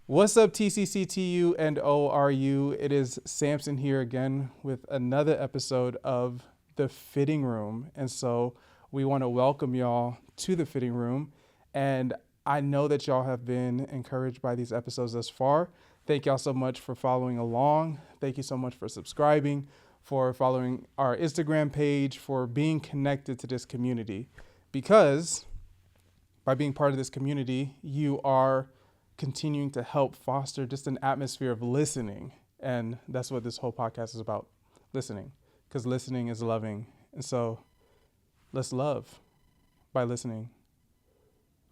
What's up, TCCTU and ORU? It is Samson here again with another episode of The Fitting Room. And so we want to welcome y'all to The Fitting Room. And I know that y'all have been encouraged by these episodes thus far. Thank y'all so much for following along. Thank you so much for subscribing, for following our Instagram page, for being connected to this community. Because by being part of this community, you are continuing to help foster just an atmosphere of listening. And that's what this whole podcast is about, listening, because listening is loving. And so let's love by listening.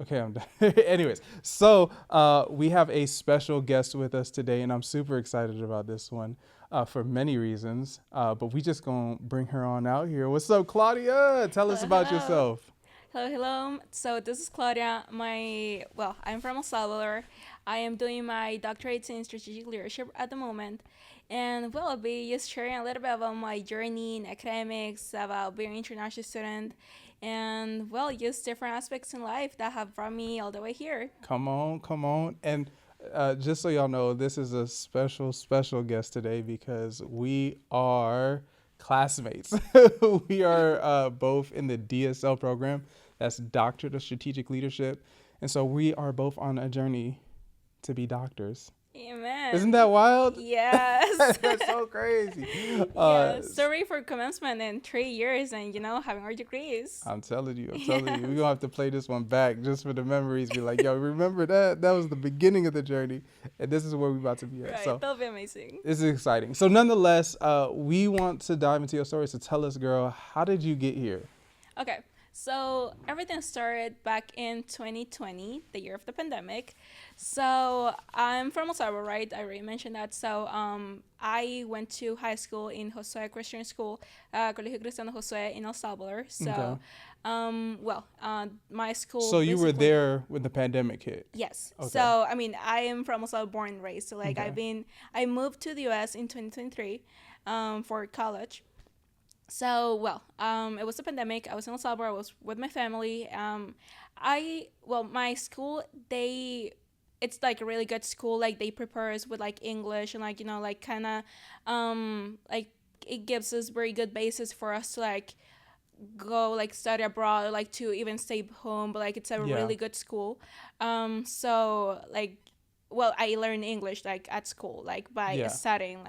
Okay, I'm done. Anyways, so we have a special guest with us today, and I'm super excited about this one for many reasons. But we just gonna bring her on out here. What's up, Claudia? Tell us about yourself. Hello. So this is Claudia. I'm from El Salvador. I am doing my doctorate in strategic leadership at the moment. And I'll be just sharing a little bit about my journey in academics, about being an international student, and just different aspects in life that have brought me all the way here. Come on. And just so y'all know, this is a special guest today because we are classmates. We are both in the DSL program. That's Doctorate of Strategic Leadership. And so we are both on a journey to be doctors. Amen. Isn't that wild? Yes. That's so crazy. Sorry for commencement in 3 years and, having our degrees. I'm telling you. We're going to have to play this one back just for the memories. Be like, yo, remember that? That was the beginning of the journey. And this is where we're about to be at. Right, so that'll be amazing. This is exciting. So nonetheless, we want to dive into your story. So tell us, girl, how did you get here? Okay. So everything started back in 2020, the year of the pandemic. So I'm from El Salvador, right? I already mentioned that. So I went to high school in Josue Christian School, Colegio Cristiano Josue in El Salvador. So, my school. So you were there when the pandemic hit? Yes. Okay. So I am from El Salvador, born and raised. So I moved to the U.S. in 2023 for college. So, it was a pandemic. I was in El Salvador. I was with my family. My school, it's like a really good school. Like they prepare us with like English and it gives us very good basis for us to like go like study abroad or like to even stay home. But like it's a really good school. I learned English like at school, like by studying,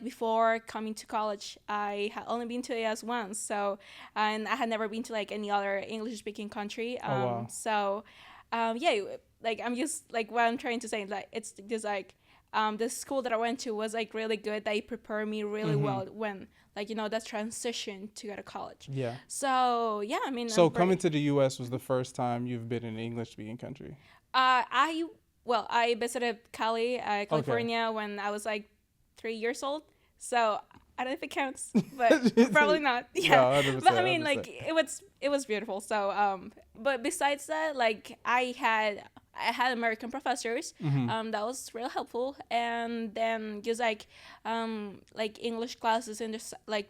before coming to college, I had only been to AS once. So, and I had never been to like any other English speaking country. Wow. I'm just like what I'm trying to say, like, it's just like, the school that I went to was like really good. They prepared me really well when that transition to go to college. Yeah. So, So coming to the US was the first time you've been in an English speaking country? I visited Cali, California when I was like 3 years old. So I don't know if it counts, but probably not. Yeah. No, 100%, But I mean, 100%. like it was beautiful. So but besides that, like I had American professors. That was real helpful. And then just like English classes in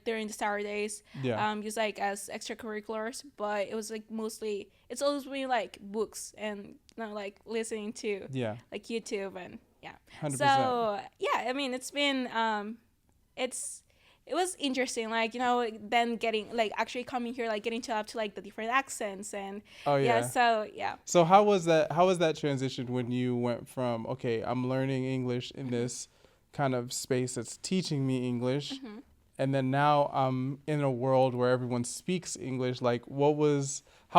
during the Saturdays. Yeah. Just like as extracurriculars. But it was like mostly it's always been like books and like listening to like YouTube and 100%. So I mean it's been it was interesting, like, then getting, like, actually coming here, like, getting to up to, like, the different accents and, So how was that transition when you went from, okay, I'm learning English in this kind of space that's teaching me English, and then now I'm in a world where everyone speaks English, like, how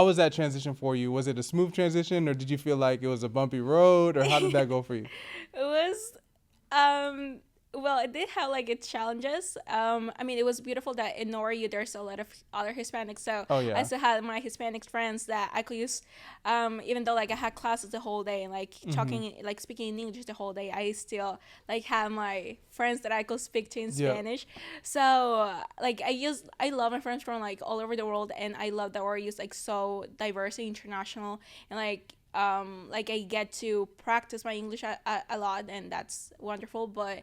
was that transition for you? Was it a smooth transition, or did you feel like it was a bumpy road, or how did that go for you? It was, it did have like its challenges. I mean, it was beautiful that in NORU there's a lot of other Hispanics. So I still had my Hispanic friends that I could use, even though like I had classes the whole day and like talking, like speaking in English the whole day. I still like have my friends that I could speak to in Spanish. So like I love my friends from like all over the world, and I love that NORU is like so diverse and international, and like I get to practice my English a lot, and that's wonderful. But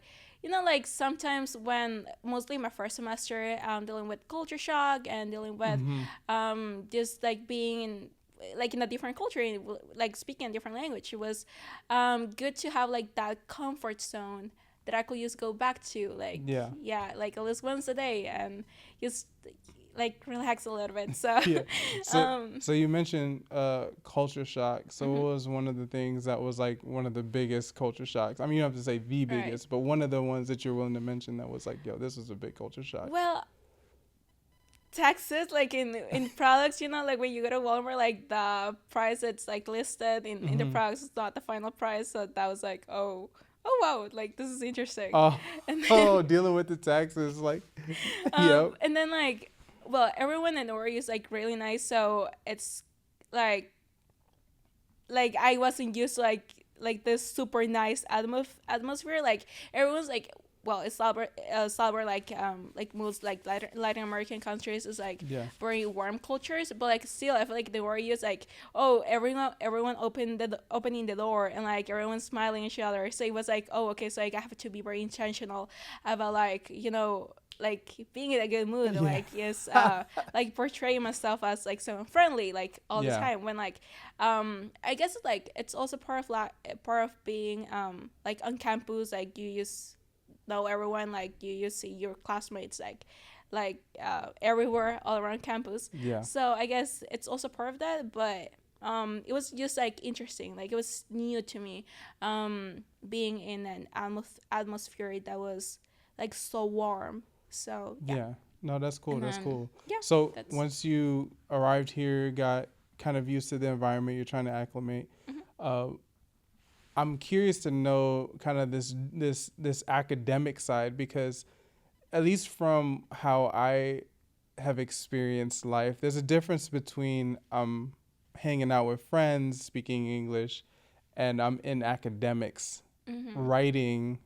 like sometimes when mostly my first semester, dealing with culture shock and dealing with just like being like in a different culture, like speaking a different language. It was good to have like that comfort zone that I could just go back to, like yeah, like at least once a day, and just like relax a little bit. So yeah. So you mentioned culture shock. So what was one of the things that was like one of the biggest culture shocks? I mean, you don't have to say the biggest, right, but one of the ones that you're willing to mention that was like, yo, this was a big culture shock. Well, taxes, like in products, like when you go to Walmart, like the price that's like listed in the products is not the final price. So that was like, oh wow, like this is interesting. Dealing with the taxes, like yep. And then like, well, everyone in Ori is like really nice, so it's like I wasn't used to like this super nice atmosphere. Like everyone's like, well, it's Salvador like most like Latin American countries is like very warm cultures, but like still I feel like the Ori is like, oh, everyone opening the door and like everyone's smiling at each other. So it was like, oh, okay, so like I have to be very intentional about like like being in a good mood, like yes, like portraying myself as like so friendly like all the time, when like I guess like it's also part of being like on campus, like you just know everyone, like you see your classmates like everywhere all around campus. So I guess it's also part of that, but it was just like interesting, like it was new to me, being in an atmosphere that was like so warm. So no, that's cool. That's cool. Yeah, so once you arrived here, got kind of used to the environment, you're trying to acclimate. I'm curious to know kind of this academic side, because at least from how I have experienced life, there's a difference between hanging out with friends, speaking English, and I'm in academics, writing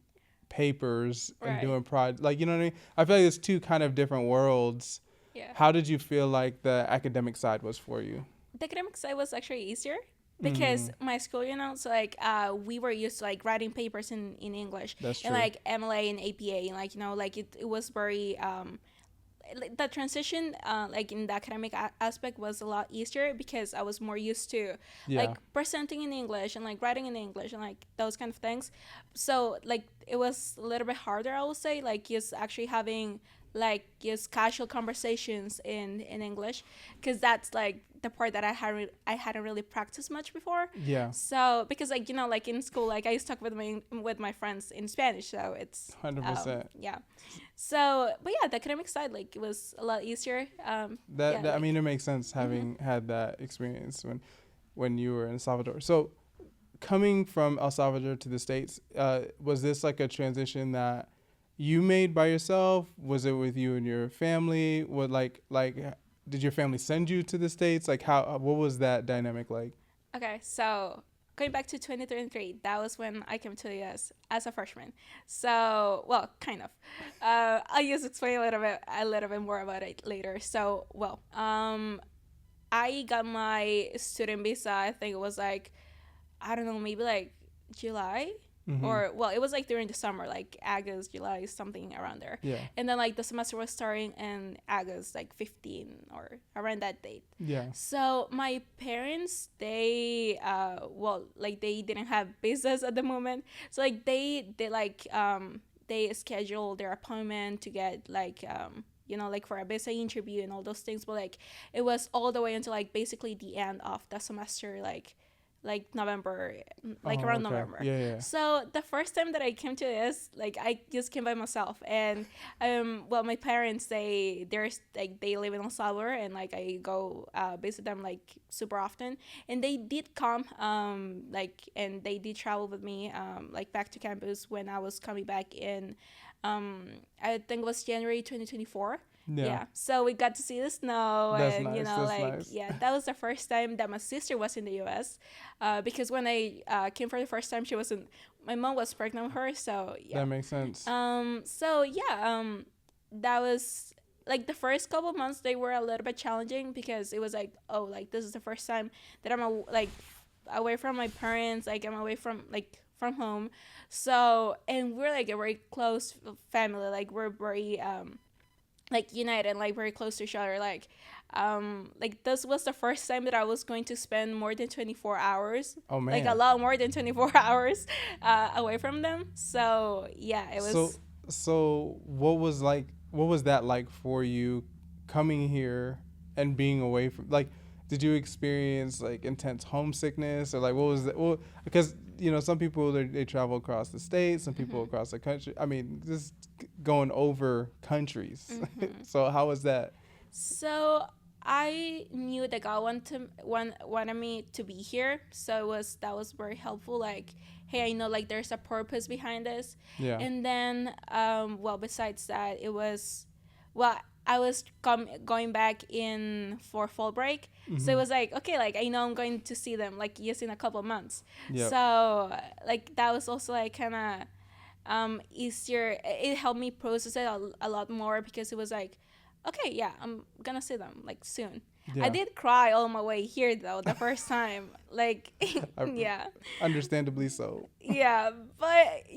papers and doing like, you know what I mean? I feel like there's two kind of different worlds. How did you feel like the academic side was for you? The academic side was actually easier, because my school, so like we were used to like writing papers in English. That's true. And like MLA and APA, and like like it was very the transition like in the academic aspect was a lot easier, because I was more used to like presenting in English and like writing in English and like those kind of things. So like it was a little bit harder, I would say, like just actually having like just casual conversations in English, because that's like the part that I hadn't really practiced much before. So because like like in school, like I used to talk with my friends in Spanish, so it's 100%. So but the academic side, like it was a lot easier. That I mean, it makes sense having had that experience when you were in El Salvador. So coming from El Salvador to the States, was this like a transition that you made by yourself? Was it with you and your family? What like did your family send you to the States? Like what was that dynamic like? Okay, so going back to 2023, that was when I came to the US as a freshman. So, well, kind of. I'll just explain a little bit more about it later. So, well, I got my student visa, I think it was like, I don't know, maybe like July. Or well, it was like during the summer, like August, July, something around there. And then like the semester was starting in August, like 15 or around that date. So my parents, they well, like they didn't have visas at the moment, so like they like they scheduled their appointment to get like like for a visa interview and all those things, but like it was all the way until like basically the end of the semester, like November, like around November. So the first time that I came to this, like I just came by myself, and well, my parents, they live in El Salvador, and like I go visit them like super often, and they did come like, and they did travel with me like back to campus when I was coming back in I think it was January 2024. So we got to see the snow. That's and nice. That's nice. That was the first time that my sister was in the US, because when I came for the first time, my mom was pregnant with her, so that makes sense. That was like the first couple of months, they were a little bit challenging, because it was like, oh, like this is the first time that I'm like away from my parents, like I'm away from home. So, and we're like a very close family, like we're very like united, like very close to each other, like like this was the first time that I was going to spend more than 24 hours. Oh man. Like a lot more than 24 hours away from them. So yeah, it was. So what was that like for you coming here and being away from, like, did you experience like intense homesickness, or like what was that? Well, because some people they travel across the states, some people across the country. I mean, just going over countries. So how was that? So I knew that God wanted me to be here, so that was very helpful. Like, hey, I know like there's a purpose behind this. Yeah. And then, well, besides that, it was, well, I was going back in for fall break, so it was like, okay, like I know I'm going to see them like just in a couple of months. Yep. So like that was also like kind of easier. It helped me process it a lot more, because it was like, okay, yeah, I'm gonna see them like soon. Yeah. I did cry all my way here though the first time, like yeah, understandably so. Yeah, but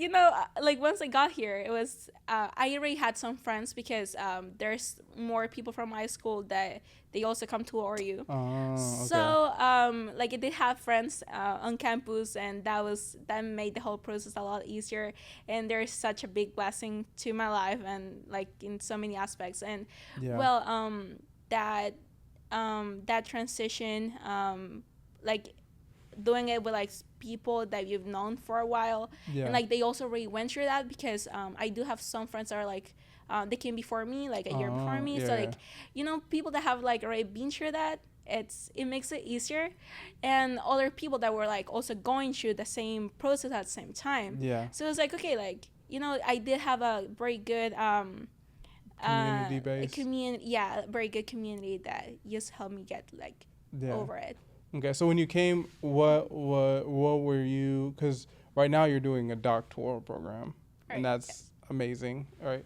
like once I got here, it was I already had some friends, because there's more people from my school that they also come to ORU. Oh, okay. So like I did have friends on campus, and that made the whole process a lot easier. And there's such a big blessing to my life, and like in so many aspects. And that transition, like doing it with like people that you've known for a while, and like they also really went through that, because I do have some friends that are like they came before me, like a year before me. So like people that have like already been through that, it makes it easier. And other people that were like also going through the same process at the same time. So it was like, okay, like I did have a very good community base, very good community that just helped me get like over it. Okay, so when you came, what were you? Because right now you're doing a doctoral program, right, and that's amazing. All right.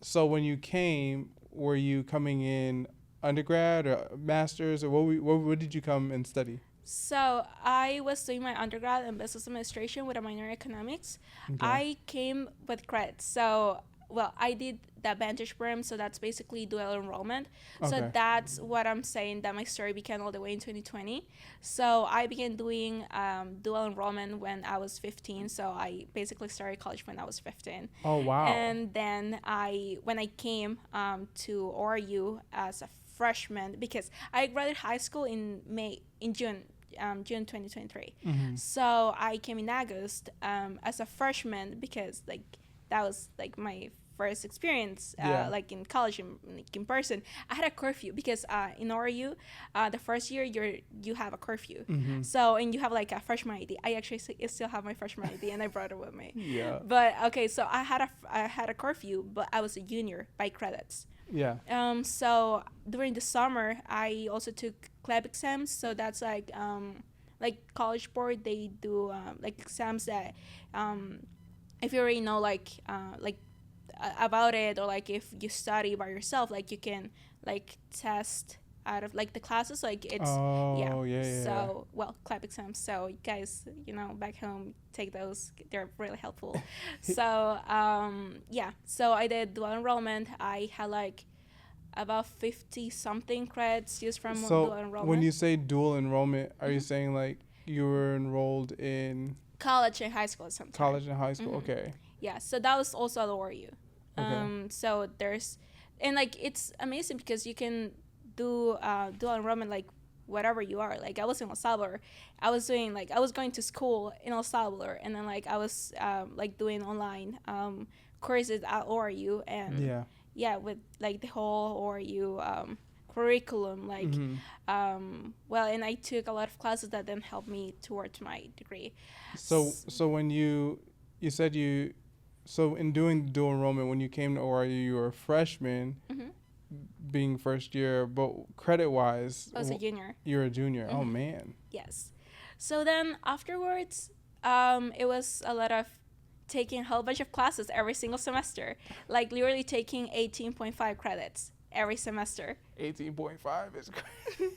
So when you came, were you coming in undergrad or master's, or what did you come and study? So I was doing my undergrad in business administration with a minor in economics. Okay. I came with credits. So I did the Advantage program, so that's basically dual enrollment. Okay. So that's what I'm saying, that my story began all the way in 2020. So I began doing dual enrollment when I was 15. So I basically started college when I was 15. Oh, wow. And then when I came to ORU as a freshman, because I graduated high school in June 2023. Mm-hmm. So I came in August as a freshman, because like that was like my first experience like in college in person. I had a curfew, because in ORU the first year you have a curfew. Mm-hmm. So, and you have like a freshman ID. I actually still have my freshman ID, and I brought it with me. Yeah. But okay, so I had a curfew, but I was a junior by credits. Yeah. So during the summer I also took CLEB exams. So that's like College Board, they do like exams that if you already know like about it, or like if you study by yourself, like you can like test out of like the classes, like it's so CLEB exams. So you guys back home, take those, they're really helpful. So so I did dual enrollment. I had like about 50 something credits just from dual enrollment. When you say dual enrollment, are you saying like you were enrolled in college and high school sometimes? College and high school. Mm-hmm. Okay. Yeah, so that was also at ORU. Okay. So there's, and like it's amazing because you can do dual enrollment like whatever you are. Like I was in El Salvador, I was going to school in El Salvador, and then like I was like doing online courses at ORU, and with like the whole ORU curriculum, like and I took a lot of classes that then helped me towards my degree. So when you said so in doing dual enrollment, when you came to ORU, you were a freshman, being first year, but credit wise, I was a junior. You're a junior. Oh man. Yes. So then afterwards, it was a lot of taking a whole bunch of classes every single semester, like literally taking 18.5 credits every semester. 18.5 is crazy.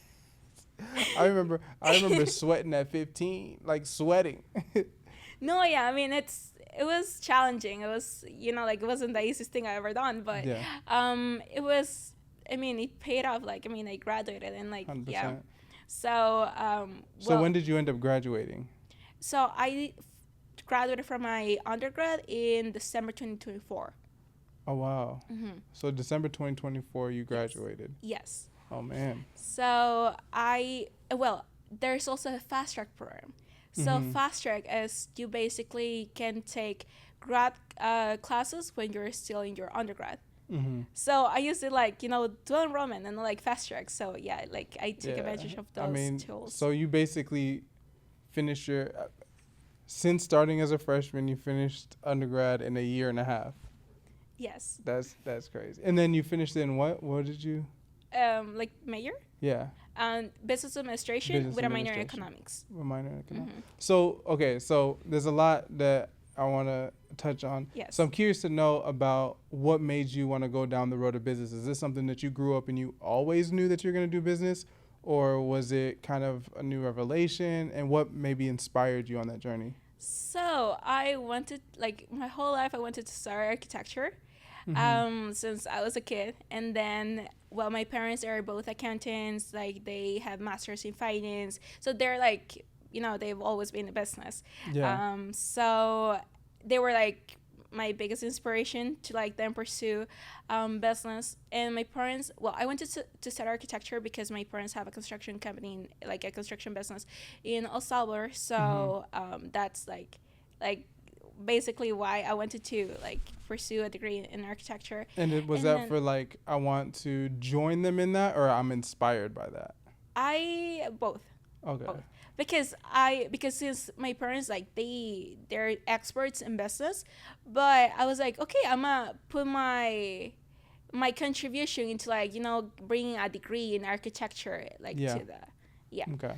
I remember sweating at 15, like sweating. No, yeah, I mean it was challenging. It was like it wasn't the easiest thing I ever done, but it I mean, it paid off. Like, I mean, I graduated and like, 100%. yeah. So, so when did you end up graduating? So I graduated from my undergrad in December 2024. Oh, wow. Mm-hmm. So December 2024, you graduated. Yes. Oh, man. So there's also a fast track program. So fast track is you basically can take grad classes when you're still in your undergrad. Mm-hmm. So I used to like, dual enrollment and like fast track. So yeah, like I took advantage of those tools. So you basically finished since starting as a freshman, you finished undergrad in a year and a half. Yes. That's crazy. And then you finished in what? What did you? Like major? Yeah. Business administration with a minor in economics. A minor in economics. Mm-hmm. So, okay, so there's a lot that I want to touch on. Yes. So I'm curious to know about what made you want to go down the road of business. Is this something that you grew up and you always knew that you're going to do business? Or was it kind of a new revelation? And what maybe inspired you on that journey? So I wanted, like my whole life, I wanted to study architecture. Since I was a kid. And then, well, my parents are both accountants. Like, they have masters in finance. So they're like, they've always been in business. Yeah. So they were like my biggest inspiration to like then pursue business. And my parents, well, I wanted to study architecture because my parents have a construction company, like a construction business in El Salvador. So that's like basically why I wanted to like pursue a degree in architecture. And was that for like, I want to join them in that, or I'm inspired by that? Both. Okay. Both. Because since my parents, like they're experts in business, but I was like, okay, I'm gonna put my contribution into like, bringing a degree in architecture, like to the, Okay.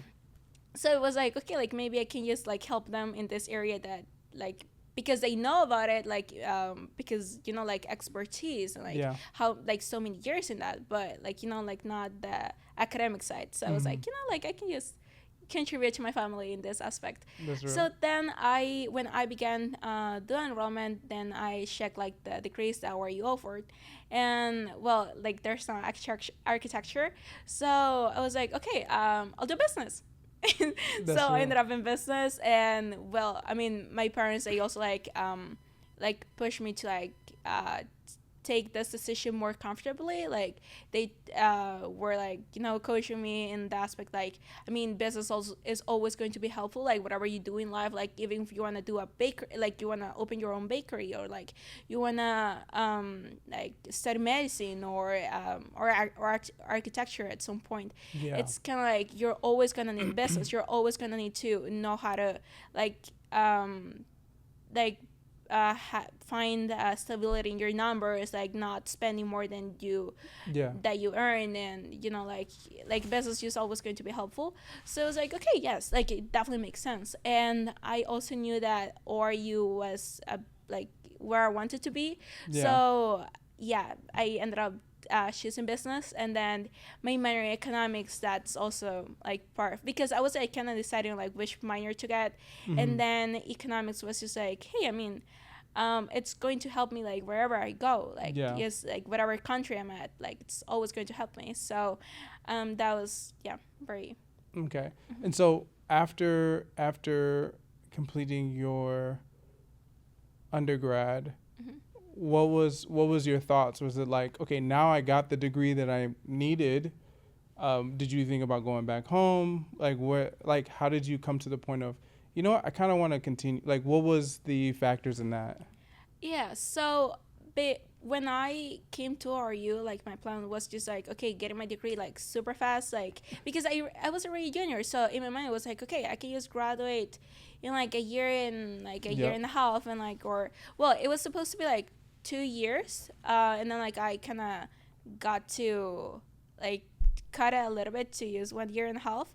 So it was like, okay, like maybe I can just like help them in this area that like, because they know about it, like because like expertise and like how like so many years in that, but like like not the academic side. So I was like, like I can just contribute to my family in this aspect. So then when I began dual enrollment, then I checked like the degrees that were you offered, and well, like there's no architecture. So I was like, okay, I'll do business. So I ended up in business. And well, I mean, my parents, they also like pushed me to like take this decision more comfortably. Like they were like coaching me in the aspect, like, I mean, business also is always going to be helpful, like whatever you do in life. Like even if you want to do a bakery, like you want to open your own bakery, or like you want to like study medicine or architecture at some point, it's kind of like you're always gonna need business. You're always gonna need to know how to find stability in your numbers, like not spending more than that you earn. And like business is always going to be helpful. So I was like, okay, yes, like it definitely makes sense. And I also knew that ORU was like where I wanted to be. So yeah, I ended up choosing business. And then my minor in economics, that's also like part of, because I was like kind of deciding like which minor to get. And then economics was just like, hey, I mean, it's going to help me like wherever I go, like yes, like whatever country I'm at, like it's always going to help me. So that was very okay. And so after completing your undergrad, what was your thoughts? Was it like, okay, now I got the degree that I needed? Did you think about going back home? Like how did you come to the point of, you know what, I kind of want to continue? Like, what was the factors in that? Yeah, so when I came to RU, like my plan was just like, okay, getting my degree like super fast, like because I was already junior, so in my mind it was like, okay, I can just graduate in like a year and like a year and a half, and like, or well, it was supposed to be like 2 years, and then like I kind of got to like cut it a little bit to use 1 year and a half.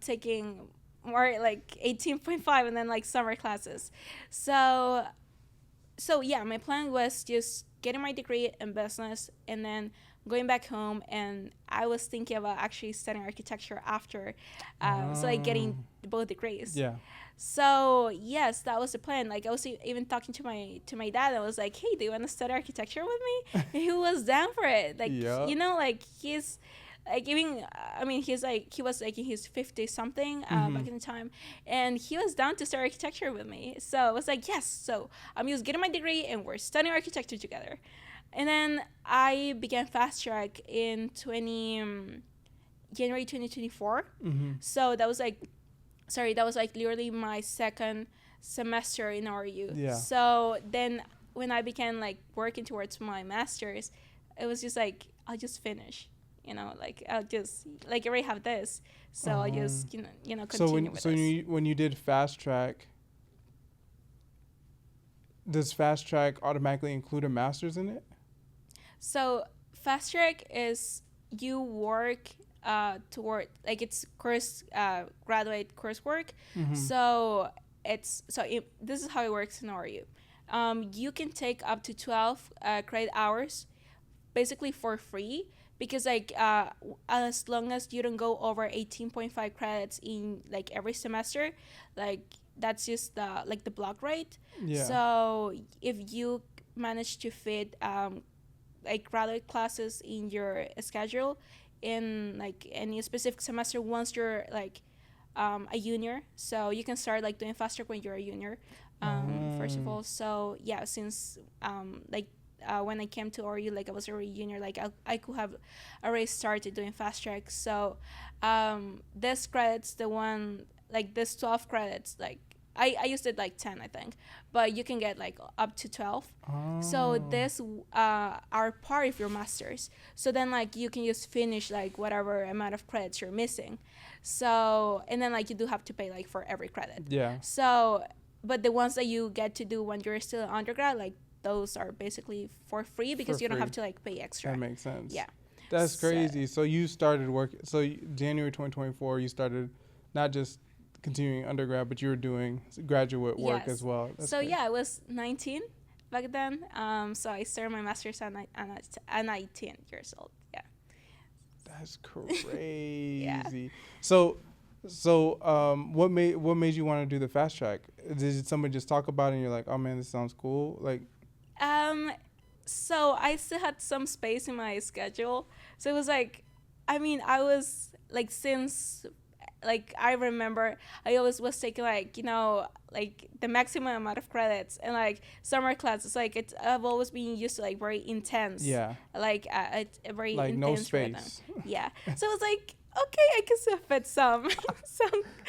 Taking more like 18.5 and then like summer classes. So yeah, my plan was just getting my degree in business and then going back home, and I was thinking about actually studying architecture after, so like getting both degrees. Yeah. So yes, that was the plan. Like I was even talking to my dad. I was like, "Hey, do you want to study architecture with me?" And he was down for it. Like yeah. like he's like even I mean he was like in his 50 something back in the time, and he was down to study architecture with me. So I was like, yes. So I'm just getting my degree and we're studying architecture together. And then I began fast track in January 2024. So that was like literally my second semester in RU. Yeah. So then when I began like working towards my master's, it was just like I'll just finish. Like I'll just like I already have this, so I just continue with this. When you did fast track, does fast track automatically include a master's in it? So fast track is you work toward like it's graduate coursework. So this is how it works in RU. You can take up to 12 credit hours basically for free, because like as long as you don't go over 18.5 credits in like every semester, like that's just the block rate. Yeah. So if you manage to fit like graduate classes in your schedule in like any specific semester once you're like a junior, so you can start like doing fast track when you're a junior, first of all. So yeah, since when I came to RU, like I was already junior, like I could have already started doing fast track. So this credits the one like this 12 credits, like I used it like 10 I think, but you can get like up to 12. So this are part of your masters, so then like you can just finish like whatever amount of credits you're missing. So and then like you do have to pay like for every credit. Yeah. So but the ones that you get to do when you're still an undergrad, like those are basically for free because you don't have to like pay extra. That makes sense. Yeah. That's crazy. So you started work. So January 2024, you started not just continuing undergrad, but you were doing graduate work as well. That's so great. Yeah, I was 19 back then. So I started my master's at 19 years old. Yeah. That's crazy. Yeah. So what made you want to do the fast track? Did someone just talk about it and you're like, oh man, this sounds cool? Like. So I still had some space in my schedule. So it was like, I mean, I was like, since like I remember I always was taking like, like the maximum amount of credits, and like summer classes, like I've always been used to like very intense. Yeah. Like a very like intense no space. rhythm. Yeah. So it was like, okay, I can still fit some.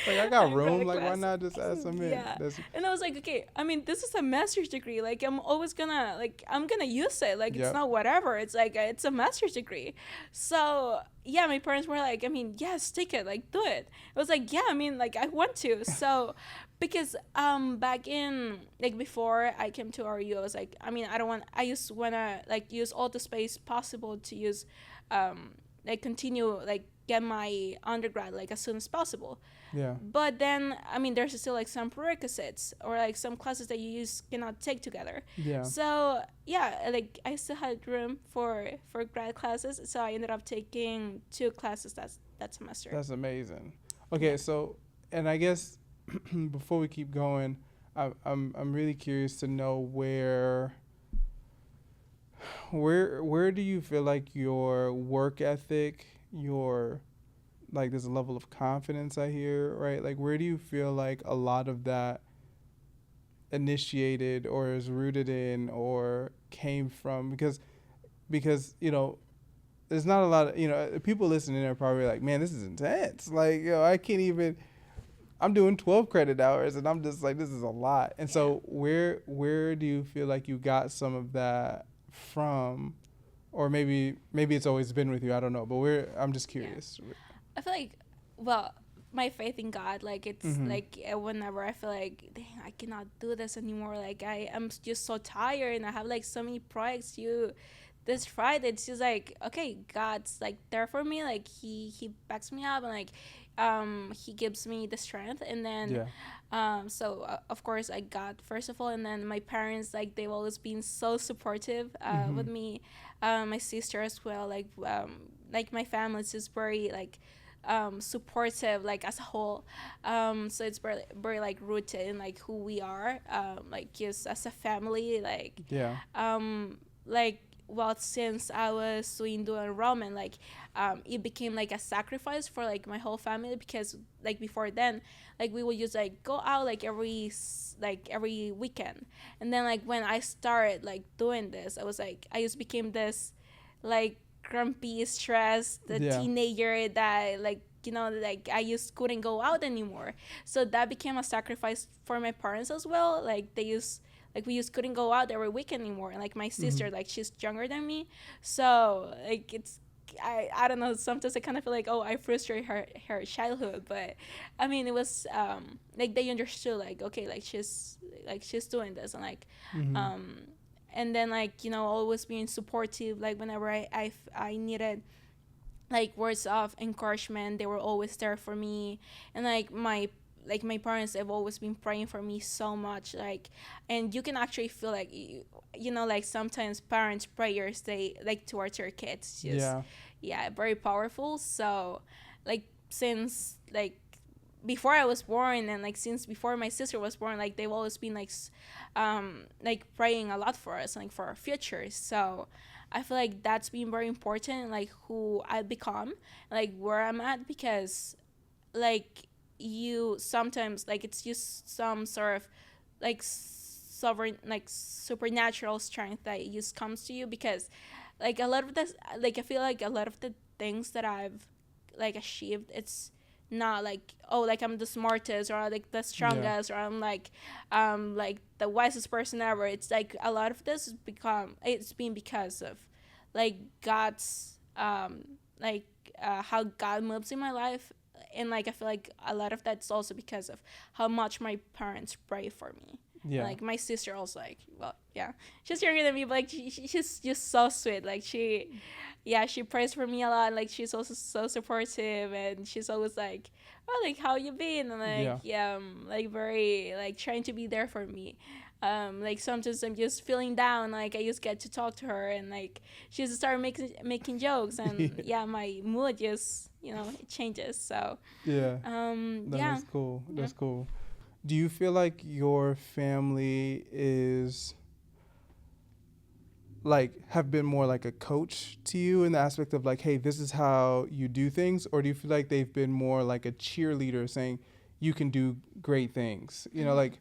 Like I got room. Like why not just add some in? Yeah. And I was like, okay, I mean, this is a master's degree. Like I'm always gonna I'm gonna use it. Like it's not whatever. It's like it's a master's degree. So yeah, my parents were like, I mean, yes, take it. Like do it. I was like, yeah, I mean, like I want to. So because back in like before I came to RU, I was like, I mean, I just wanna like use all the space possible to use like continue like get my undergrad like as soon as possible. Yeah. But then I mean there's still like some prerequisites or like some classes that you just cannot take together. Yeah. So yeah, like I still had room for grad classes, so I ended up taking 2 classes that semester. That's amazing. Okay, so and I guess before we keep going, I'm really curious to know where do you feel like your work ethic, your like there's a level of confidence I hear, right? Like where do you feel like a lot of that initiated or is rooted in or came from? Because there's not a lot of people listening are probably like, man, this is intense. Like I can't even. I'm doing 12 credit hours and I'm just like, this is a lot. And so where do you feel like you got some of that from? Or maybe it's always been with you, I don't know, but I'm just curious. Yeah. I feel like, well, my faith in God, like it's like whenever I feel like, dang, I cannot do this anymore, like I am just so tired and I have like so many projects due this Friday, it's just like, okay, God's like there for me, like he backs me up, and like he gives me the strength. And then Yeah. so of course I got first of all, and then my parents, like they've always been so supportive Mm-hmm. with me. My sister as well, like my family is just very like supportive, like as a whole. So it's very like rooted in like who we are, like just as a family, Yeah. like well, since I was doing dual enrollment, like it became like a sacrifice for like my whole family, because like before then, like we would just like go out like every weekend. And then like when I started like doing this, I was like, I just became this like grumpy, stressed, the Yeah. teenager that like, like I just couldn't go out anymore. So that became a sacrifice for my parents as well. Like they used, like we just couldn't go out every week anymore. And like my Mm-hmm. sister, like she's younger than me, so like it's, I don't know, sometimes I kind of feel like, oh, I frustrate her childhood. But I mean, it was like they understood, like okay, like she's doing this. And like Mm-hmm. um and then like, always being supportive, like whenever I needed like words of encouragement, they were always there for me. And like my parents have always been praying for me so much, like, and you can actually feel like like sometimes parents prayers, they like towards their kids, just Yeah. yeah, very powerful. So like since like before I was born, and like since before my sister was born, like they've always been like praying a lot for us, like for our future. So I feel like that's been very important, like who I become, like where I'm at, because like you sometimes like it's just some sort of like sovereign, like supernatural strength that just comes to you. Because like a lot of this, like I feel like a lot of the things that I've like achieved, it's not like, oh, like I'm the smartest or like the Yeah. strongest or I'm like the wisest person ever. It's like a lot of this it's been because of like God's like how God moves in my life. And like I feel like a lot of that's also because of how much my parents pray for me. And Yeah. like my sister also, like, well, yeah, she's younger than me, but like she's just so sweet. Like yeah, she prays for me a lot. Like she's also so supportive, and she's always like, oh, like how you been? And like Yeah. yeah, like very like trying to be there for me. Like sometimes I'm just feeling down, like I just get to talk to her, and like she just started making jokes, and yeah, my mood just it changes. So Yeah. No, yeah, that's cool. yeah. That's cool. Do you feel like your family is like have been more like a coach to you in the aspect of like, hey, this is how you do things, or do you feel like they've been more like a cheerleader saying you can do great things? Hmm. Like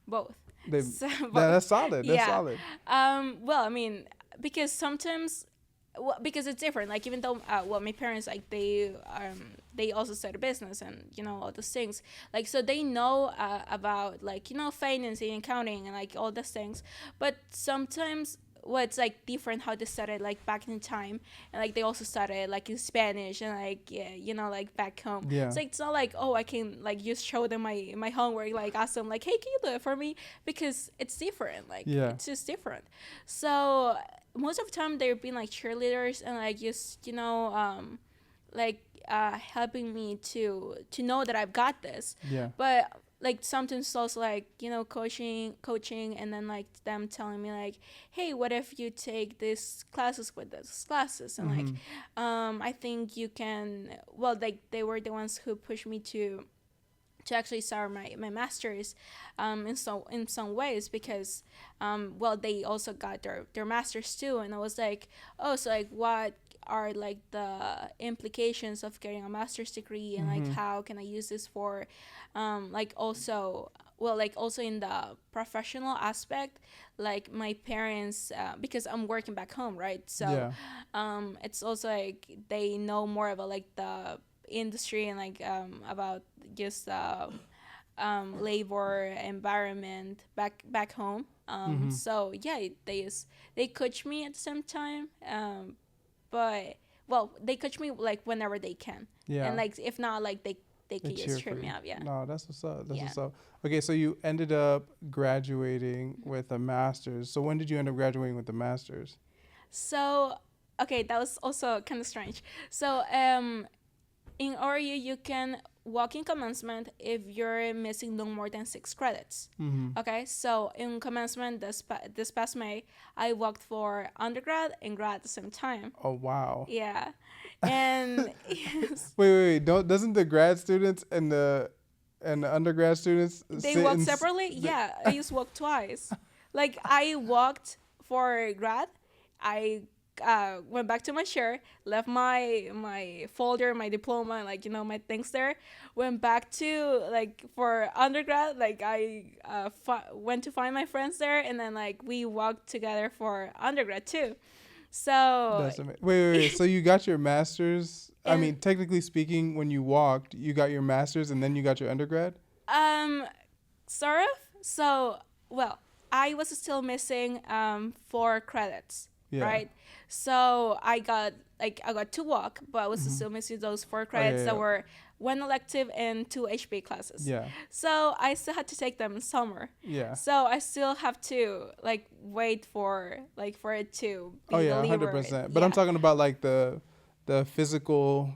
Both. they So both. that's solid. That's Yeah. solid. Well, I mean, because sometimes, well, because it's different. Like even though, well, my parents, like they also started a business, and all those things. Like so they know about like financing and accounting and like all those things. But sometimes, well, it's like different how they started like back in time. And like they also started like in Spanish, and like yeah, like back home. Yeah. So it's not like, oh, I can like just show them my homework, like ask them like, hey, can you do it for me? Because it's different. Like Yeah. it's just different. So most of the time they've been like cheerleaders, and like just like helping me to know that I've got this. Yeah. But like sometimes it's also like coaching, and then like them telling me like, hey, what if you take these classes with this classes? And like Mm-hmm. I think you can, well, like they were the ones who pushed me to actually start my master's in some ways, because well, they also got their master's too. And I was like, oh, so like what are like the implications of getting a master's degree, and like Mm-hmm. how can I use this for like also, well, like also in the professional aspect. Like my parents, because I'm working back home, right? So Yeah. it's also like they know more about like the industry, and like about just labor environment back home. Mm-hmm. So yeah, they coach me at the same time. But well, they coach me like whenever they can. And Yeah. like if not, like they They can cheer just for trip me you. up. Yeah. No, that's what's up. That's Yeah. what's up. Okay, so you ended up graduating with a master's. So when did you end up graduating with the master's? So okay, that was also kind of strange. So In ORU, you can walk in commencement if you're missing no more than 6 credits. Okay, so in commencement this past May, I walked for undergrad and grad at the same time. Oh wow. Yeah, and yes. Wait. Doesn't the grad students and the undergrad students They walk separately? Yeah, I just walked twice. Like I walked for grad, I went back to my chair, left my folder, my diploma, like my things there. Went back to like for undergrad, like I went to find my friends there, and then like we walked together for undergrad too. So that's amazing. Wait. So you got your master's? I mean, technically speaking, when you walked, you got your master's and then you got your undergrad? Sort of. So, well, I was still missing 4 credits, right? So I got to walk, but I was still missing those 4 credits that were 1 elective and 2 HB classes. Yeah. So I still had to take them in summer. Yeah. So I still have to like wait for it to be delivered. 100%. But I'm talking about like the physical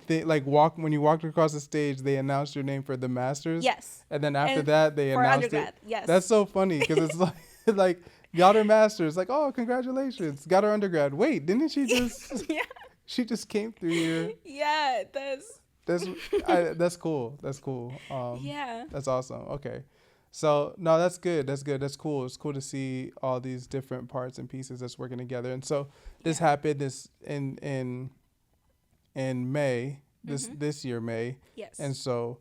thing, like when you walked across the stage, they announced your name for the masters. Yes. And then after that, they announced undergrad, it. Yes. That's so funny because it's like got her master's, like, oh, congratulations, got her undergrad. Wait, didn't she just? Yeah. She just came through here. Yeah, that's cool. That's cool. Yeah. That's awesome. Okay. So no, that's good. That's cool. It's cool to see all these different parts and pieces that's working together. And so this happened in May, this year, May. Yes. And so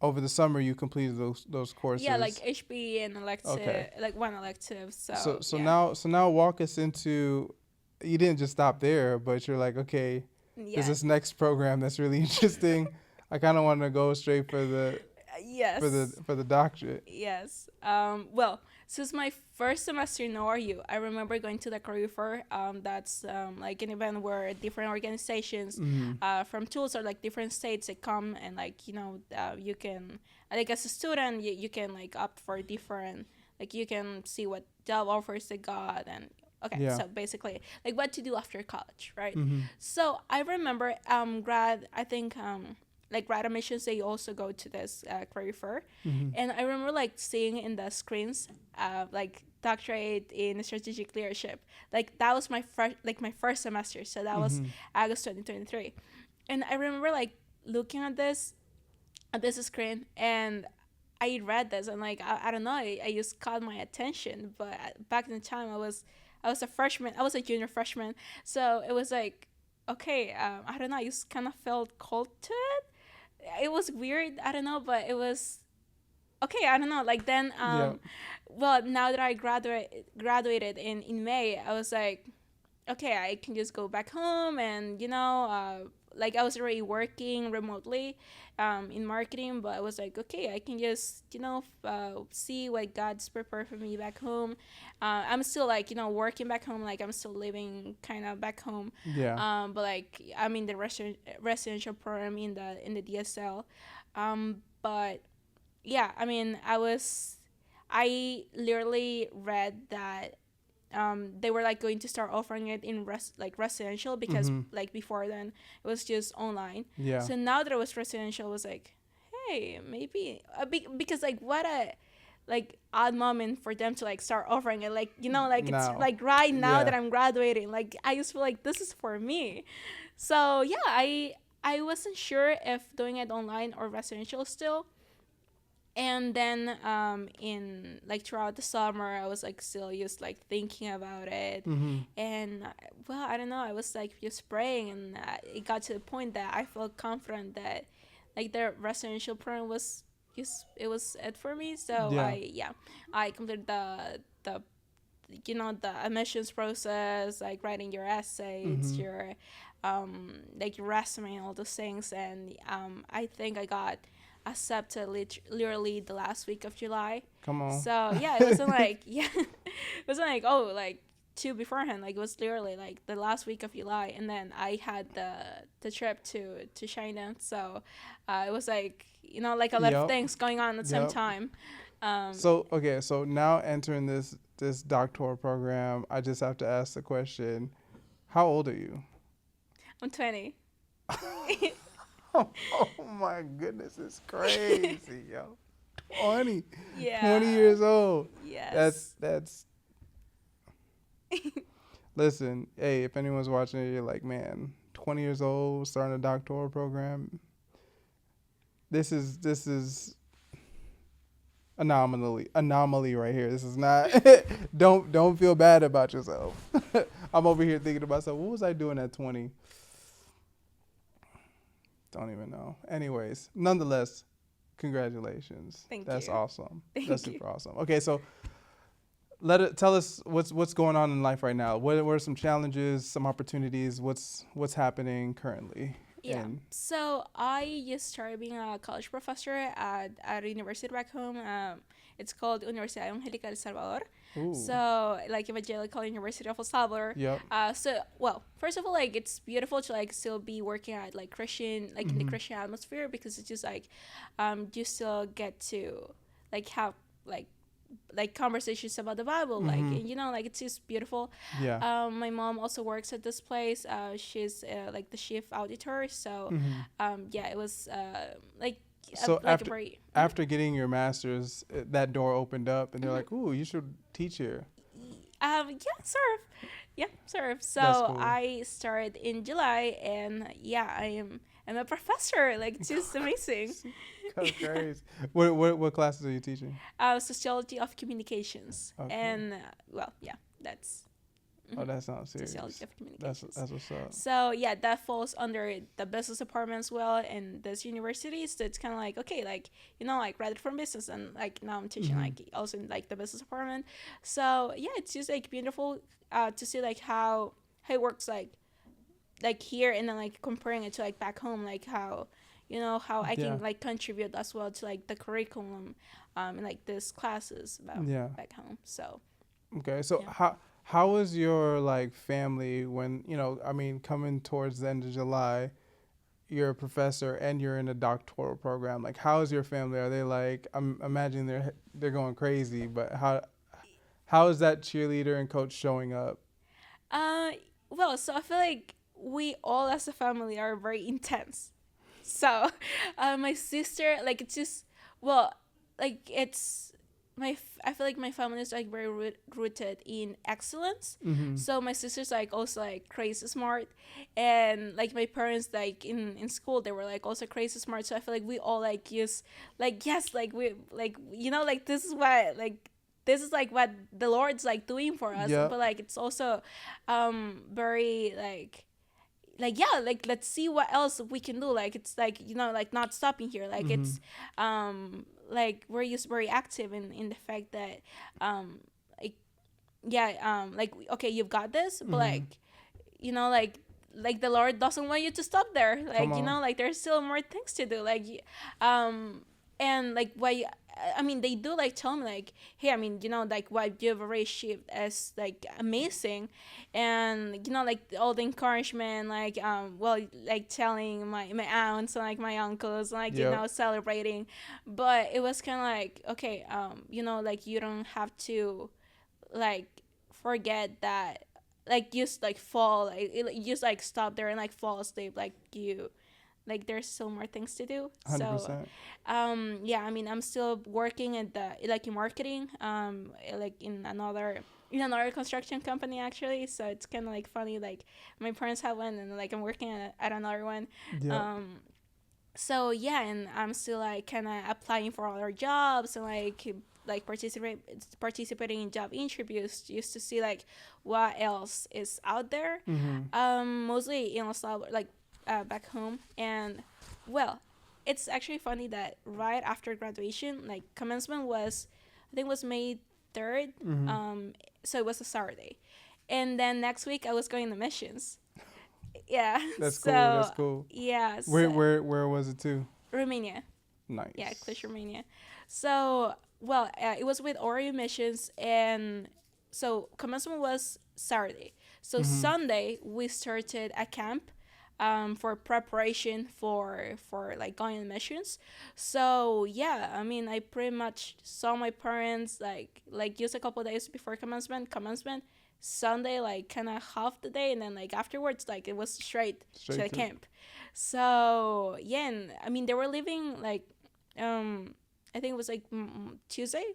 over the summer you completed those courses. Yeah, like HB and elective, like 1 elective. So now walk us into, you didn't just stop there, but you're like, okay, there's this next program that's really interesting. I kind of want to go straight for the for the doctorate. Yes. Well, since my first semester in ORU, I remember going to the career fair. That's like an event where different organizations from tools or like different states that come and like you can, like as a student you can like opt for different, like you can see what job offers they got and so basically like what to do after college, right? So I remember grad admissions, they also go to this career fair. And I remember like seeing in the screens like doctorate in strategic leadership. Like that was my first semester, so that was August 2023. And I remember like looking at this screen, and I read this and like I don't know, I just caught my attention. But back in the time I was a freshman, I was a junior freshman, so it was like okay, I don't know, I just kind of felt called to it. It was weird, I don't know, but it was okay, I don't know. Like then well, now that I graduated in May, I was like okay, I can just go back home and like I was already working remotely in marketing, but I was like okay, I can just see what God's prepared for me back home. I'm still like working back home, like I'm still living kind of back home, but like I'm in the residential program in the DSL, but yeah, I mean I literally read that they were like going to start offering it in residential, because like before then it was just online. So now that it was residential, it was like, hey, maybe because like what a like odd moment for them to like start offering it, like like now. It's like right now that I'm graduating, like I just feel like this is for me. So yeah, I wasn't sure if doing it online or residential still. And then in like throughout the summer, I was like still just like thinking about it. And well, I don't know, I was like just praying, and it got to the point that I felt confident that like the residential program was just it for me. So I completed the admissions process, like writing your essays, your like your resume and all those things. And I think I got accepted literally the last week of July. Come on. So yeah, it wasn't like it wasn't like like 2 beforehand. Like it was literally like the last week of July, and then I had the trip to China. So it was like like a lot of things going on at the same time. So now entering this doctoral program, I just have to ask the question: how old are you? I'm 20. Oh my goodness, it's crazy, yo. 20, 20 Yeah. years old. Yes. That's listen, hey, if anyone's watching it, you're like, man, 20 years old, starting a doctoral program. This is anomaly right here. This is not don't feel bad about yourself. I'm over here thinking to myself, what was I doing at 20? Don't even know. Anyways, nonetheless, congratulations. Thank That's you. awesome. That's Thank you. super awesome. Okay, so tell us what's going on in life right now. What are some challenges, some opportunities? What's happening currently? Yeah. So I just started being a college professor at a university back home. It's called Universidad Angélica del Salvador. Ooh. So like Evangelical University of El Salvador. Yep. So well, first of all, like it's beautiful to like still be working at like Christian, like in the Christian atmosphere, because it's just like, you still get to like have like conversations about the Bible, like, and you know, like it's just beautiful. Yeah. My mom also works at this place. She's like the chief auditor. So yeah, it was like So like a very after getting your master's, that door opened up, and they're like, "Ooh, you should teach here." yeah, sort of. That's So cool. I started in July, and yeah, I'm a professor. Like it's just amazing. That's crazy. What classes are you teaching? Sociology of communications. Okay. And well, yeah, that's Oh, that sounds serious. sociology of communications. That's what's up. So yeah, that falls under the business department as well in this university. So it's kind of like, okay, like, you know, like graduate from business, and like now I'm teaching like also in like the business department. So yeah, it's just like beautiful to see like how it works like here, and then like comparing it to like back home, like how, you know, how I can like contribute as well to like the curriculum and like these classes about back home. So okay, so how was your like family when, you know, I mean, coming towards the end of July, you're a professor and you're in a doctoral program. Like, how is your family? Are they like, I'm imagining they're going crazy, but how is that cheerleader and coach showing up? uh well, so I feel like we all as a family are very intense. So my sister, like it's just, well, like it's I feel like my family is like very rooted in excellence. So my sister's like also like crazy smart, and like my parents, like in school, they were like also crazy smart. So I feel like we all like use like, yes, like we like, you know, like this is like what the Lord's like doing for us. Yep. But like it's also very like yeah, like let's see what else we can do. Like it's like, you know, like not stopping here. Like it's like we're just very active in the fact that like yeah, like okay, you've got this, but like, you know, like the Lord doesn't want you to stop there. Like, you know, like there's still more things to do. Like and like why, I mean, they do like tell me like, hey, I mean, you know, like what you've already achieved is like amazing, and you know, like all the encouragement, like well, like telling my aunts and like my uncles, like you know, celebrating, but it was kind of like, okay, you know, like you don't have to like forget that, like just like fall, like you just like stop there and like fall asleep, like you, like there's still more things to do. 100%. So yeah, I mean, I'm still working at the like in marketing, like in another construction company actually. So it's kind of like funny, like my parents have one and like I'm working at another one. So yeah, and I'm still like kind of applying for other jobs and like participating in job interviews just to see like what else is out there. Mostly in El Salvador, like back home. And well, it's actually funny that right after graduation, like commencement was, I think was May 3rd. So it was a Saturday, and then next week I was going to missions. Yeah. That's so, cool. That's cool. Yeah. So Where was it to? Romania. Nice. Yeah, Cluj, Romania. So well, it was with Oreo missions, and so commencement was Saturday. So Sunday we started a camp for preparation for like going on missions. So yeah, I mean, I pretty much saw my parents like just a couple of days before commencement, Sunday, like kind of half the day, and then like afterwards, like it was straight to the to. camp. So yeah, and I mean they were leaving like I think it was like Tuesday.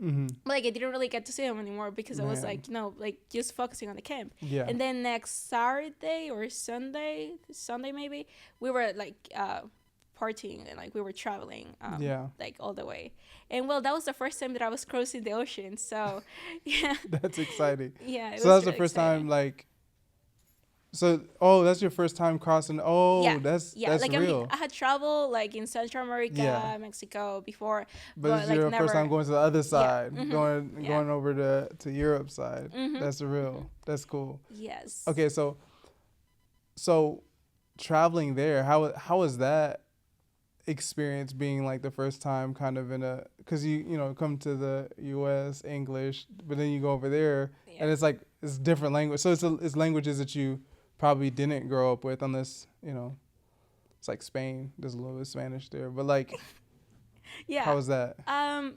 Mm-hmm. Like I didn't really get to see him anymore because I was Man. like, like just focusing on the camp. Yeah. And then next Saturday or Sunday maybe, we were like partying and like we were traveling Yeah. like all the way. And well, that was the first time that I was crossing the ocean. So yeah. That's exciting. Yeah, it So that was really the first exciting. time, like. So, oh, that's your first time crossing. Oh, Yeah, that's like real. I mean, I had traveled like in Central America, Yeah. Mexico before, But this is like your never. first time going to the other side, Mm-hmm. going over to Europe side. Mm-hmm. That's real. That's cool. Yes. Okay, so traveling there, how was that experience being like the first time kind of in a, because you know come to the U.S. English, but then you go over there and it's like it's different language. So it's languages that you probably didn't grow up with, unless it's like Spain. There's a little bit of Spanish there, but like, yeah. How was that?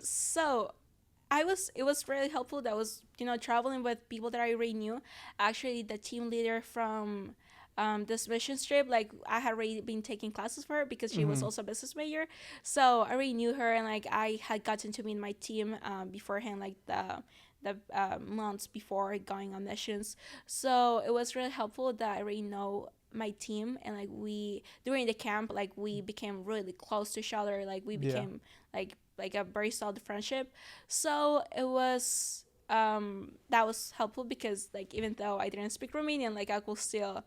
So it was really helpful that I was traveling with people that I already knew. Actually, the team leader from this mission trip, like I had already been taking classes for her because she was also a business major, so I already knew her, and like I had gotten to meet my team beforehand, like the months before going on missions. So it was really helpful that I already know my team, and like we during the camp, like we became really close to each other, like we became like a very solid friendship. So it was that was helpful because like even though I didn't speak Romanian, like I could still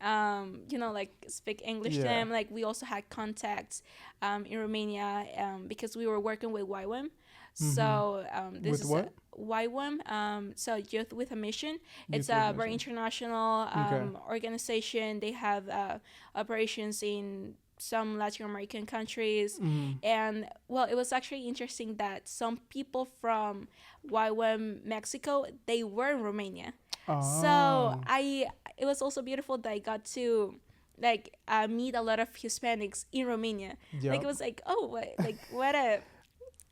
like speak English to them. Like we also had contacts in Romania because we were working with YWAM. So this with is what? YWAM, so Youth with a Mission. It's Youth with a a very Mission. international Okay. organization. They have operations in some Latin American countries. And well, it was actually interesting that some people from YWAM Mexico, they were in Romania. So it was also beautiful that I got to like meet a lot of Hispanics in Romania. Like it was like, oh, what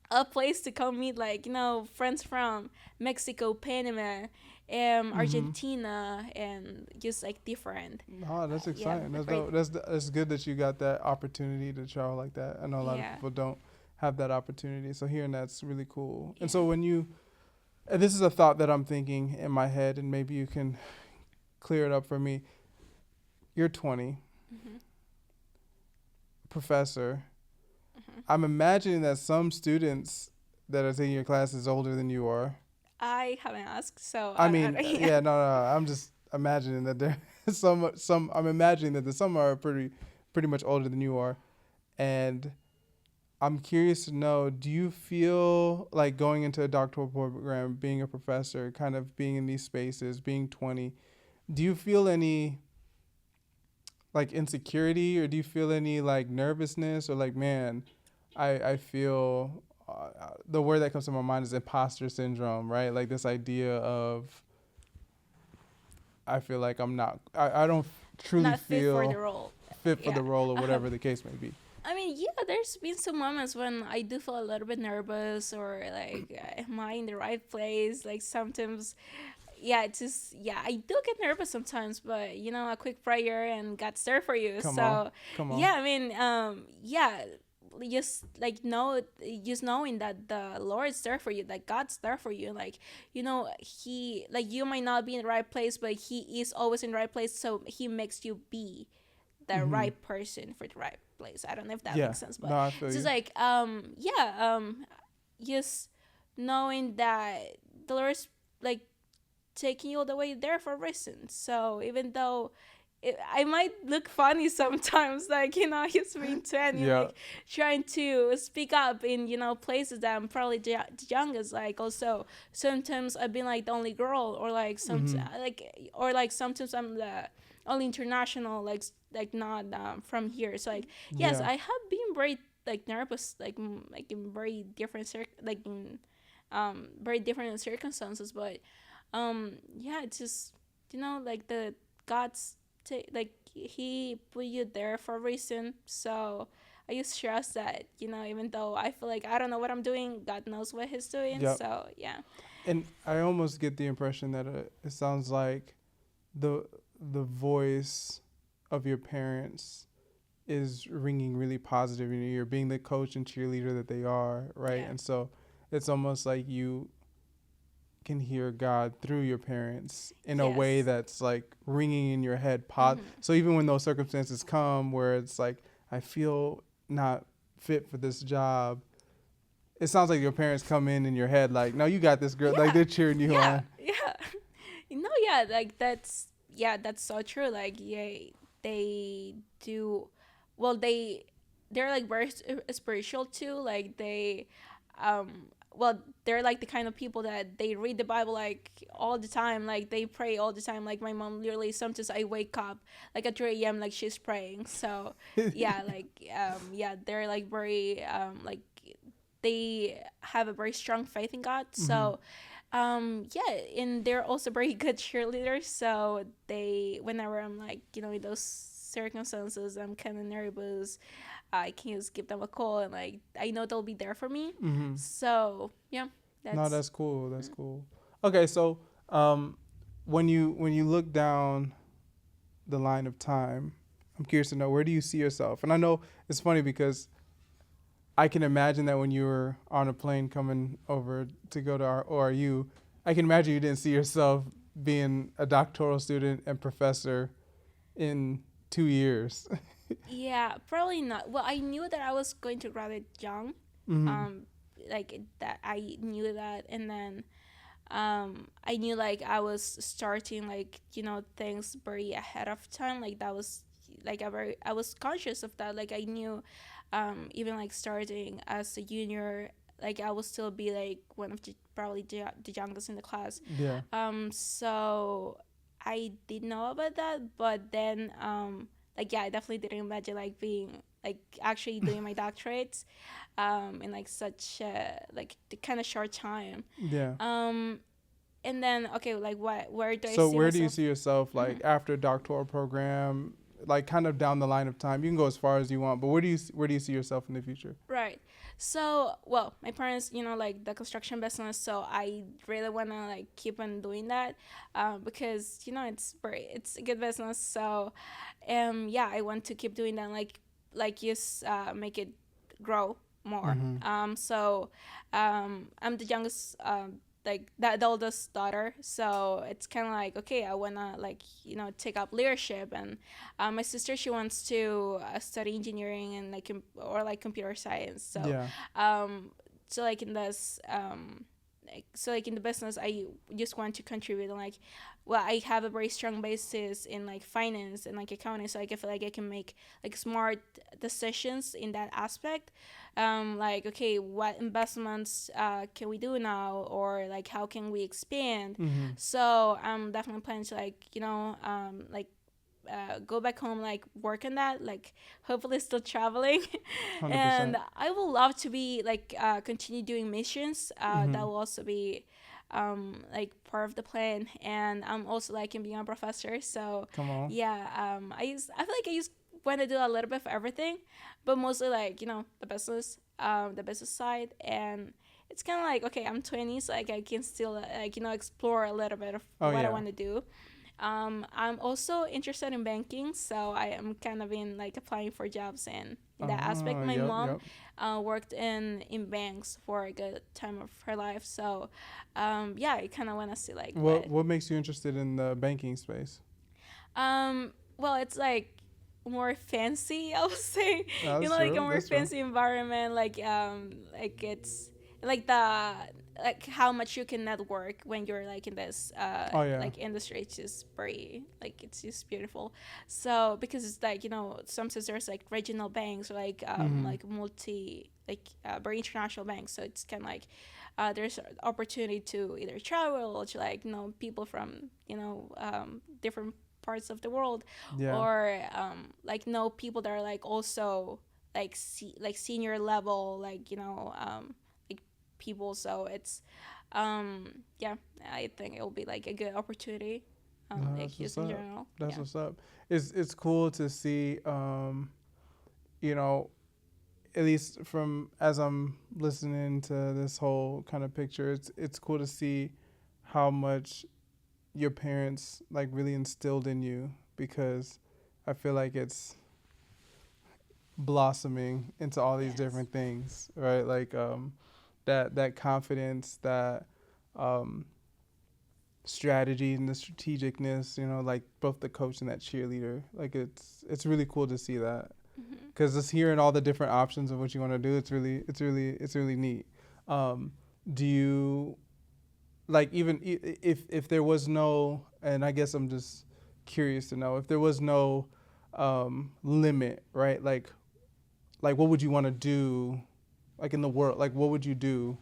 a place to come meet, like friends from Mexico, Panama, Argentina, and just like different. Oh, that's exciting. Right. That's good that you got that opportunity to travel like that. I know a lot of people don't have that opportunity, so hearing that's really cool. And so and this is a thought that I'm thinking in my head, and maybe you can clear it up for me. You're 20, professor. I'm imagining that some students that are taking your class is older than you are. I haven't asked, so I mean, no. I'm just imagining that there some. I'm imagining that some are pretty much older than you are, and I'm curious to know, do you feel like going into a doctoral program, being a professor, kind of being in these spaces, being 20, do you feel any like insecurity, or do you feel any like nervousness, or like, man, I feel the word that comes to my mind is imposter syndrome, right? Like this idea of I feel like I don't truly not feel fit for the role. Fit for the role, or whatever the case may be. I mean, yeah, there's been some moments when I do feel a little bit nervous, or like, am I in the right place? Like sometimes, I do get nervous sometimes, but a quick prayer and God's there for you. Come on. Yeah, I mean, just like just knowing that the Lord's there for you, that God's there for you, like He, like, you might not be in the right place, but He is always in the right place, so He makes you be the right person for the right place. I don't know if that makes sense, but I feel it's just you. like just knowing that the Lord's like taking you all the way there for a reason. So even though I might look funny sometimes, like he's being 20, like trying to speak up in places that I'm probably the youngest. Like also sometimes I've been like the only girl, or like sometimes I'm the only international, like not from here. So like yes, I have been very like nervous, like in very different very different circumstances, but it's just like God's like He put you there for a reason. So I just trust that, even though I feel like I don't know what I'm doing, God knows what He's doing. Yep. So yeah. And I almost get the impression that it sounds like the the voice of your parents is ringing really positive. You know, you're being the coach and cheerleader that they are, right? Yeah. And so it's almost like you can hear God through your parents in a way Yes. that's like ringing in your head. Mm-hmm. So even when those circumstances come where it's like, I feel not fit for this job, it sounds like your parents come in your head like, no, you got this, girl. Like Yeah. they're cheering you Yeah. on. Yeah. Yeah, like that's so true. Like, yeah, they do. Well, they're like very spiritual too. Like well, they're like the kind of people that they read the Bible like all the time. Like they pray all the time. Like my mom, literally, sometimes I wake up like at 3 a.m. like she's praying. So yeah, like yeah, they're like very like they have a very strong faith in God. Mm-hmm. So yeah, and they're also very good cheerleaders. So they, whenever I'm like, in those circumstances, I'm kind of nervous, I can just give them a call, and like I know they'll be there for me. Mm-hmm. So yeah, No, that's that's cool. That's cool. Okay, so um, when you look down the line of time, I'm curious to know, where do you see yourself? And I know it's funny because I can imagine that when you were on a plane coming over to go to our ORU, I can imagine you didn't see yourself being a doctoral student and professor in 2 years. yeah, probably not. Well, I knew that I was going to graduate young, Mm-hmm. um, like that I knew that, and then I knew like I was starting like things very ahead of time. Like that was like I was conscious of that. Like I knew, even like starting as a junior, like I will still be like one of probably the youngest in the class. Yeah. So I did know about that, but then like yeah, I definitely didn't imagine like being like actually doing my doctorates in like such like the kind of short time. Yeah. um and then okay, like what where do I So see where do you myself? see yourself Mm-hmm. like after doctoral program, like kind of down the line of time? You can go as far as you want, but where do you see yourself in the future? Right. So, well, my parents, like the construction business, so I really want to like keep on doing that, because it's a good business. So, yeah, I want to keep doing that, like just make it grow more. Mm-hmm. So, I'm the youngest, like the oldest daughter, so it's kind of like okay, I wanna like take up leadership, and my sister, she wants to study engineering and like or like computer science. So, Yeah. um, so like in this so like in the business, I just want to contribute, and like, well, I have a very strong basis in like finance and like accounting, so like I feel like I can make like smart decisions in that aspect. Like okay, what investments can we do now, or like how can we expand? Mm-hmm. So I'm definitely planning to like like go back home, like work on that, like hopefully still traveling. 100%. And I would love to be like continue doing missions. Mm-hmm. That will also be like part of the plan, and I'm also like in being a professor. So Come on. yeah, I feel like I just want to do a little bit of everything, but mostly like the business side. And it's kind of like okay, I'm 20, so like I can still like explore a little bit of Oh what I yeah. want to do. I'm also interested in banking, so I am kind of in like applying for jobs in that aspect. Oh, My yep, mom yep. worked in banks for a good time of her life, so yeah, I kind of want to see like What makes you interested in the banking space? well, it's like more fancy, I would say. No, that's Like a true. more That's true. fancy environment, like it's like the like how much you can network when you're like in this Oh yeah. like industry. It's just very like it's just beautiful. So because it's like sometimes there's like regional banks, or Mm-hmm. like multi like very international banks. So it's kind of like there's opportunity to either travel to like people from different parts of the world, Yeah. or like know people that are like also like like senior level, like like people. So it's yeah, I think it will be like a good opportunity, No, like that's what's just in up. general. That's Yeah. what's up. It's cool to see. You know, at least from as I'm listening to this whole kind of picture, it's cool to see how much your parents like really instilled in you, because I feel like it's blossoming into all these different things, right? Like that confidence, that um, strategy and the strategicness, like both the coach and that cheerleader. Like it's really cool to see that, because just hearing all the different options of what you want to do, it's really neat. Do you like, even if there was no, and I guess I'm just curious to know, if there was no limit, right? Like what would you want to do, like in the world? Like what would you do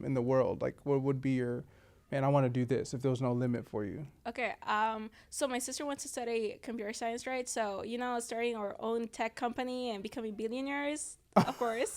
in the world? Like what would be your, man, I want to do this, if there was no limit for you? Okay. So my sister wants to study computer science, right? So starting our own tech company and becoming billionaires, of course.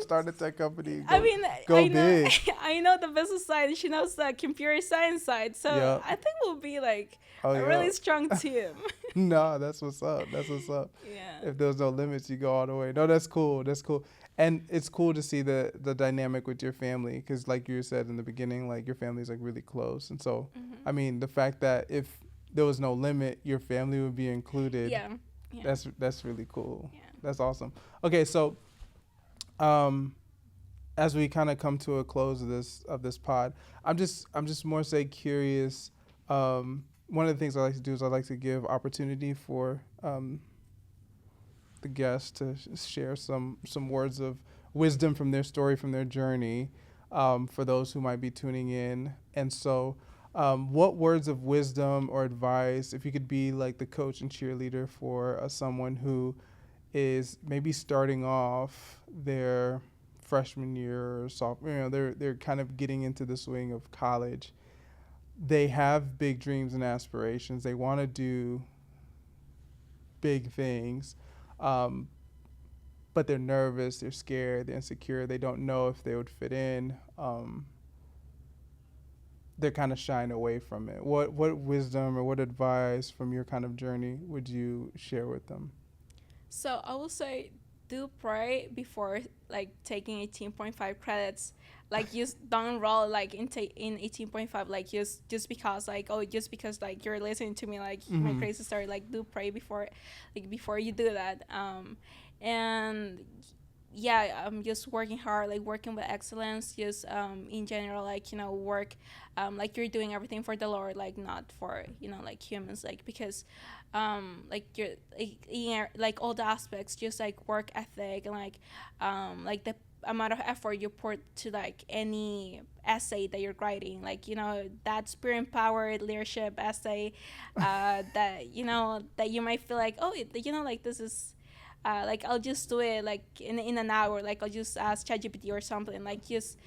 Start a tech company. I mean, go I know, big. I know the business side, and she knows the computer science side. So I think we'll be like a really strong team. No, that's what's up. That's what's up. Yeah. If there's no limits, you go all the way. No, that's cool. That's cool. And it's cool to see the dynamic with your family, because like you said in the beginning, like your family's like really close. And so, I mean, the fact that if there was no limit, your family would be included. Yeah. That's really cool. Yeah. That's awesome. Okay, so as we kind of come to a close of this pod, I'm just more say curious. One of the things I like to do is I like to give opportunity for the guests to share some words of wisdom from their story, from their journey, for those who might be tuning in. And so, what words of wisdom or advice, if you could be like the coach and cheerleader for someone who is maybe starting off their freshman year or sophomore, they're kind of getting into the swing of college. They have big dreams and aspirations. They want to do big things, but they're nervous, they're scared, they're insecure. They don't know if they would fit in. They're kind of shying away from it. What wisdom or what advice from your kind of journey would you share with them? So I will say, do pray before like taking 18.5 credits. Like just don't roll like in 18.5, like just because like, oh, just because like you're listening to me, like my crazy story. Like do pray before you do that. And yeah, I'm just working hard, like working with excellence, just in general, like work, like you're doing everything for the Lord, like not for like humans, like because like you're like all the aspects, just like work ethic and like the amount of effort you put to like any essay that you're writing, like that spirit empowered leadership essay, that that you might feel like, oh, like this is like I'll just do it like in an hour, like I'll just ask ChatGPT or something, like just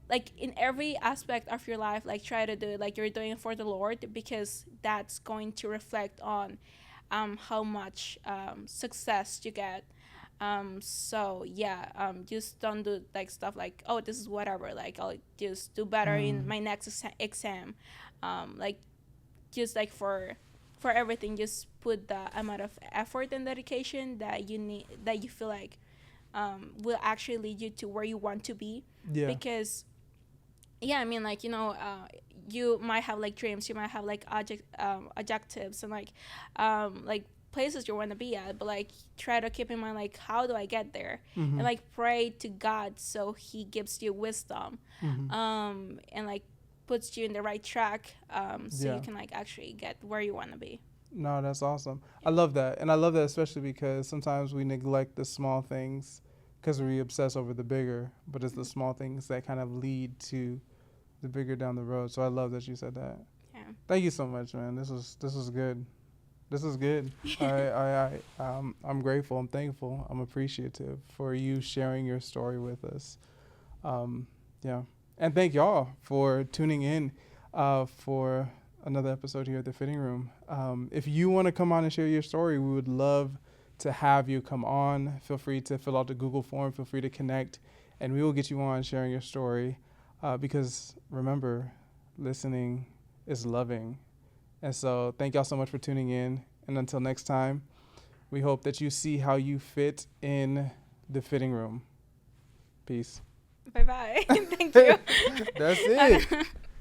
like in every aspect of your life, like try to do it like you're doing it for the Lord, because that's going to reflect on how much success you get. So yeah, just don't do like stuff like, oh, this is whatever, like I'll just do better in my next exam. Like just like for everything, just put the amount of effort and dedication that you need, that you feel like will actually lead you to where you want to be. Because yeah, I mean, like you might have like dreams, you might have like objectives and like places you want to be at, but like try to keep in mind like, how do I get there? And like pray to God so he gives you wisdom, and like puts you in the right track, so you can like actually get where you want to be. No, that's awesome. I love that. And I love that especially because sometimes we neglect the small things because we obsess over the bigger, but it's the small things that kind of lead to the bigger down the road. So I love that you said that. Yeah. Thank you so much, man. This was good. This is good. I'm grateful. I'm thankful. I'm appreciative for you sharing your story with us. Yeah. And thank y'all for tuning in for another episode here at the Fitting Room. If you want to come on and share your story, we would love to have you come on. Feel free to fill out the Google form. Feel free to connect, and we will get you on sharing your story. Because remember, listening is loving. And so thank y'all so much for tuning in. And until next time, We hope that you see how you fit in the fitting room. Peace. Bye-bye. Thank you. That's it.